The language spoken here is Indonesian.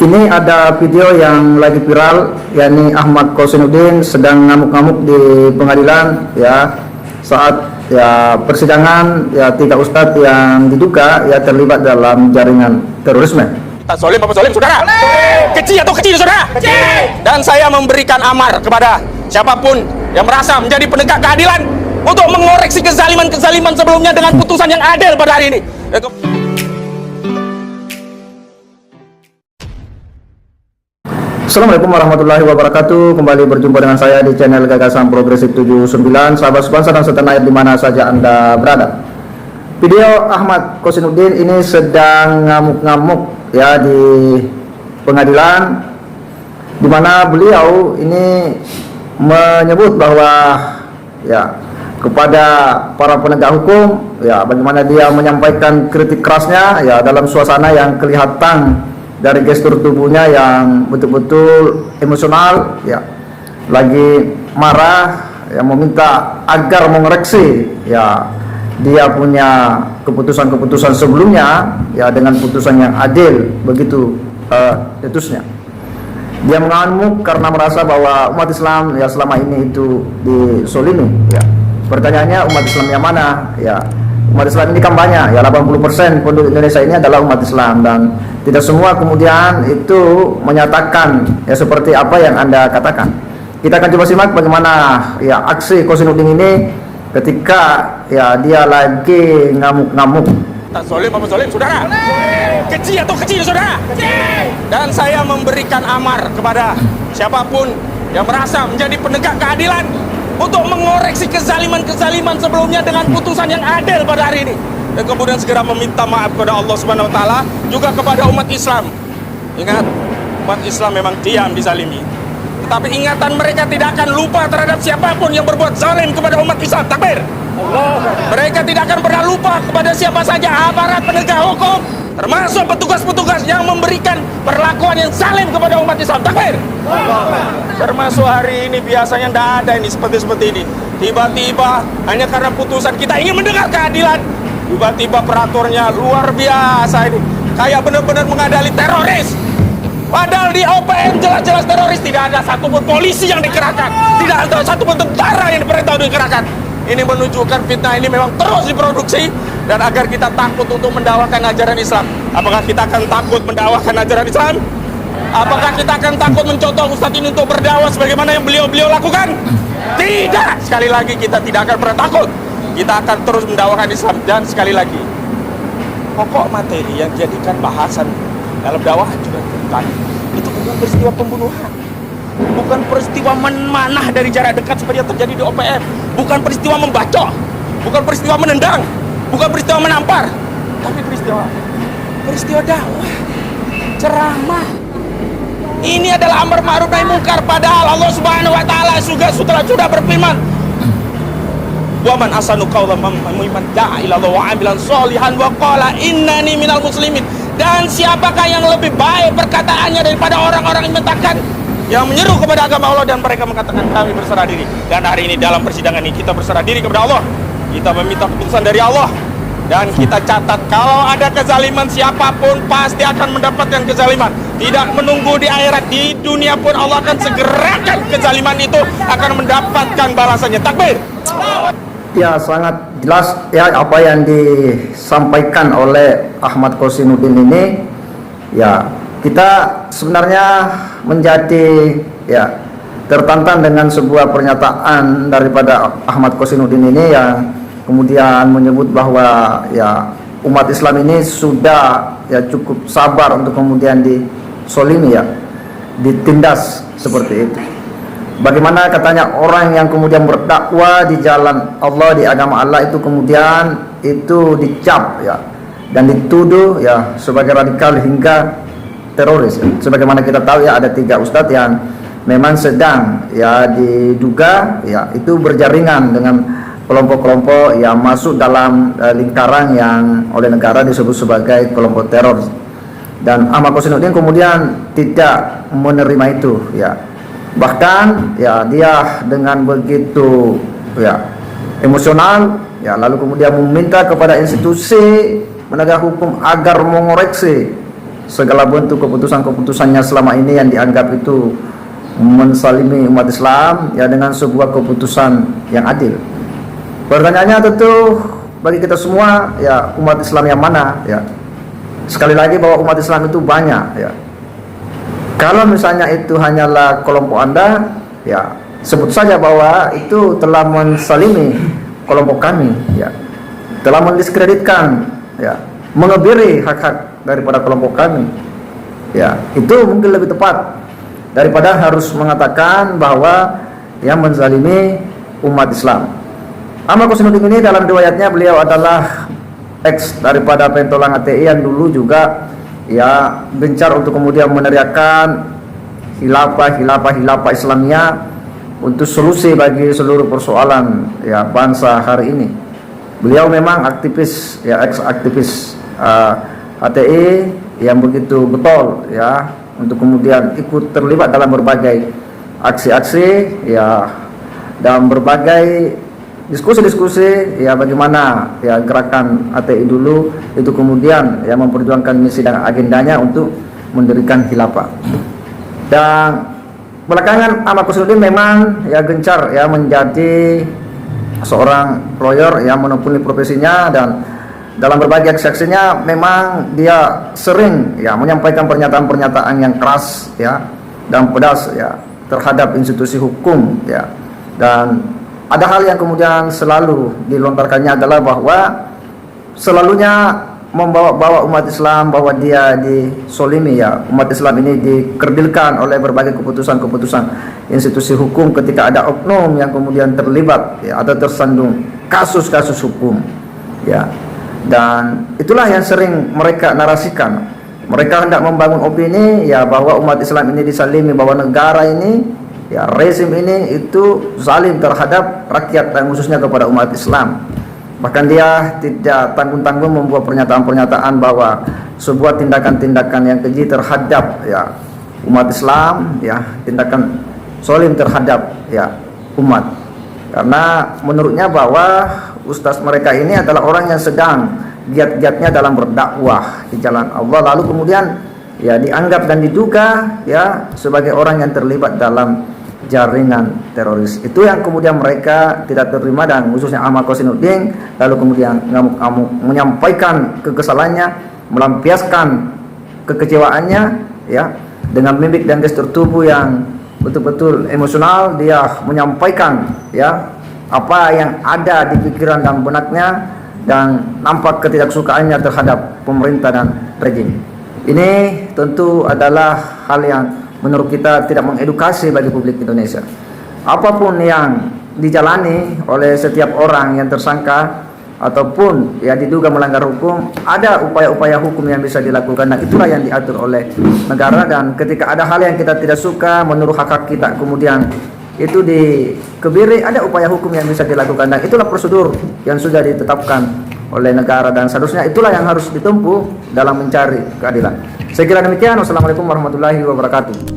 Ini ada video yang lagi viral, yakni Ahmad Kosinuddin sedang ngamuk-ngamuk di pengadilan ya saat ya persidangan ya 3 ustadz yang diduga ya terlibat dalam jaringan terorisme. Zolim apa zolim, saudara? Kecil atau kecil, saudara? Kecil. Dan saya memberikan amar kepada siapapun yang merasa menjadi penegak keadilan untuk mengoreksi kezaliman-kezaliman sebelumnya dengan putusan yang adil pada hari ini. Assalamualaikum warahmatullahi wabarakatuh. Kembali berjumpa dengan saya di channel Gagasan Progresif 79. Sahabat sebangsa dan setanah air di mana saja Anda berada. Video Ahmad Kosinuddin ini sedang ngamuk-ngamuk ya di pengadilan, di mana beliau ini menyebut bahwa ya kepada para penegak hukum ya bagaimana dia menyampaikan kritik kerasnya ya dalam suasana yang kelihatan dari gestur tubuhnya yang betul-betul emosional ya, lagi marah ya, meminta agar mengoreksi ya dia punya keputusan-keputusan sebelumnya ya dengan putusan yang adil, begitu seterusnya. Dia mengamuk karena merasa bahwa umat Islam ya selama ini itu disolimi ya. Pertanyaannya, umat Islam yang mana ya? Umat Islam ini kan banyak ya, 80% penduduk Indonesia ini adalah umat Islam, dan tidak semua kemudian itu menyatakan ya seperti apa yang Anda katakan. Kita akan coba simak bagaimana ya aksi Kosinuddin ini ketika ya dia lagi ngamuk-ngamuk. Zolim apa zolim, saudara? Kecil atau kecil, saudara? Kecil. Dan saya memberikan amar kepada siapapun yang merasa menjadi penegak keadilan untuk mengoreksi kezaliman-kezaliman sebelumnya dengan putusan yang adil pada hari ini, dan kemudian segera meminta maaf kepada Allah Subhanahu wa taala, juga kepada umat Islam. Ingat, umat Islam memang diam dizalimi, tetapi ingatan mereka tidak akan lupa terhadap siapapun yang berbuat zalim kepada umat Islam. Takbir. Mereka tidak akan pernah lupa kepada siapa saja aparat penegak hukum, termasuk petugas-petugas yang memberikan perlakuan yang zalim kepada umat Islam. Takbir. Termasuk hari ini biasanya tidak ada ini seperti ini. Tiba-tiba hanya karena putusan kita ingin mendengar keadilan, tiba-tiba peraturnya luar biasa ini, kayak benar-benar mengadali teroris. Padahal di OPM jelas-jelas teroris, tidak ada satupun polisi yang dikerahkan, tidak ada satupun tentara yang diperintah untuk dikerahkan. Ini menunjukkan fitnah ini memang terus diproduksi, dan agar kita takut untuk mendakwakan ajaran Islam. Apakah kita akan takut mendakwakan ajaran Islam? Apakah kita akan takut mencontoh Ustadz ini untuk berdakwah sebagaimana yang beliau lakukan? Tidak. Sekali lagi kita tidak akan pernah takut. Kita akan terus mendakwakan Islam. Dan sekali lagi, pokok materi yang dijadikan bahasan dalam dakwah juga bukan, itu bukan peristiwa pembunuhan, bukan peristiwa memanah dari jarak dekat seperti yang terjadi di OPM, bukan peristiwa membacok, bukan peristiwa menendang, bukan peristiwa menampar, tapi peristiwa dakwah, ceramah. Ini adalah amar ma'ruf nahi munkar, padahal Allah Subhanahu wa taala sudah berfirman, "Wa man ahsanu qawlan mimman da'a ila Allah wa 'amilan sholihan wa qala innani minal muslimin." Dan siapakah yang lebih baik perkataannya daripada orang-orang yang mengatakan, yang menyeru kepada agama Allah dan mereka mengatakan kami berserah diri. Dan hari ini dalam persidangan ini kita berserah diri kepada Allah. Kita meminta keputusan dari Allah, dan kita catat kalau ada kezaliman siapapun pasti akan mendapatkan kezaliman. Tidak menunggu di akhirat, di dunia pun Allah akan segerakan kezaliman itu akan mendapatkan balasannya. Takbir. Ya, sangat jelas ya apa yang disampaikan oleh Ahmad Kosinuddin ini. Ya, kita sebenarnya menjadi ya tertantang dengan sebuah pernyataan daripada Ahmad Kosinuddin ini yang kemudian menyebut bahwa ya umat Islam ini sudah ya cukup sabar untuk kemudian disolimi ya, ditindas seperti itu. Bagaimana katanya orang yang kemudian berdakwah di jalan Allah, di agama Allah itu kemudian itu dicap ya dan dituduh ya sebagai radikal hingga teroris ya. Sebagaimana kita tahu ya ada 3 ustadz yang memang sedang ya diduga ya itu berjaringan dengan kelompok-kelompok yang masuk dalam lingkaran yang oleh negara disebut sebagai kelompok teror. Dan Ahmad Kosinuddin kemudian tidak menerima itu ya. Bahkan ya dia dengan begitu ya emosional ya lalu kemudian meminta kepada institusi penegak hukum agar mengoreksi segala bentuk keputusan-keputusannya selama ini yang dianggap itu mensalimi umat Islam ya dengan sebuah keputusan yang adil. Pertanyaannya tentu bagi kita semua ya, umat Islam yang mana ya. Sekali lagi bahwa umat Islam itu banyak ya. Kalau misalnya itu hanyalah kelompok Anda ya, sebut saja bahwa itu telah mensalimi kelompok kami ya, telah mendiskreditkan ya, mengebiri hak-hak daripada kelompok kami ya. Itu mungkin lebih tepat daripada harus mengatakan bahwa yang menzalimi umat Islam. Ahmad Kossinuddin ini dalam riwayatnya beliau adalah ex daripada pentolan HTI yang dulu juga ya gencar untuk kemudian meneriakan khilafah Islamiyah untuk solusi bagi seluruh persoalan ya bangsa hari ini. Beliau memang aktivis ya, ex aktivis HTI yang begitu betul ya, untuk kemudian ikut terlibat dalam berbagai aksi-aksi ya, dalam berbagai diskusi-diskusi ya, bagaimana ya gerakan HTI dulu itu kemudian ya memperjuangkan misi dan agendanya untuk mendirikan khilafah. Dan belakangan Ahmad Kossinuddin memang ya gencar ya menjadi seorang lawyer yang menekuni profesinya, dan dalam berbagai aksi-aksinya memang dia sering ya menyampaikan pernyataan-pernyataan yang keras ya dan pedas ya terhadap institusi hukum ya. Dan ada hal yang kemudian selalu dilontarkannya adalah bahwa selalunya membawa-bawa umat Islam, bahwa dia disolimi ya, umat Islam ini dikerdilkan oleh berbagai keputusan-keputusan institusi hukum ketika ada oknum yang kemudian terlibat ya, atau tersandung kasus-kasus hukum ya. Dan itulah yang sering mereka narasikan. Mereka hendak membangun opini ya bahwa umat Islam ini disalimi, bahwa negara ini ya, rezim ini itu zalim terhadap rakyat dan khususnya kepada umat Islam. Bahkan dia tidak tanggung-tanggung membuat pernyataan-pernyataan bahwa sebuah tindakan-tindakan yang keji terhadap ya umat Islam ya, tindakan zalim terhadap ya umat. Karena menurutnya bahwa ustaz mereka ini adalah orang yang sedang giat-giatnya dalam berdakwah di jalan Allah, lalu kemudian ya dianggap dan diduga ya sebagai orang yang terlibat dalam jaringan teroris. Itu yang kemudian mereka tidak terima, dan khususnya Ahmad Kossinuddin lalu kemudian ngamuk-ngamuk menyampaikan kekesalannya, melampiaskan kekecewaannya ya dengan mimik dan gestur tubuh yang betul-betul emosional. Dia menyampaikan ya apa yang ada di pikiran dan benaknya, dan nampak ketidaksukaannya terhadap pemerintah dan rejim. Ini tentu adalah hal yang menurut kita tidak mengedukasi bagi publik Indonesia. Apapun yang dijalani oleh setiap orang yang tersangka ataupun ya diduga melanggar hukum, ada upaya-upaya hukum yang bisa dilakukan, dan itulah yang diatur oleh negara. Dan ketika ada hal yang kita tidak suka menurut hak-hak kita kemudian itu dikebiri, ada upaya hukum yang bisa dilakukan, dan itulah prosedur yang sudah ditetapkan oleh negara, dan seharusnya itulah yang harus ditempuh dalam mencari keadilan. Saya kira demikian. Wassalamualaikum warahmatullahi wabarakatuh.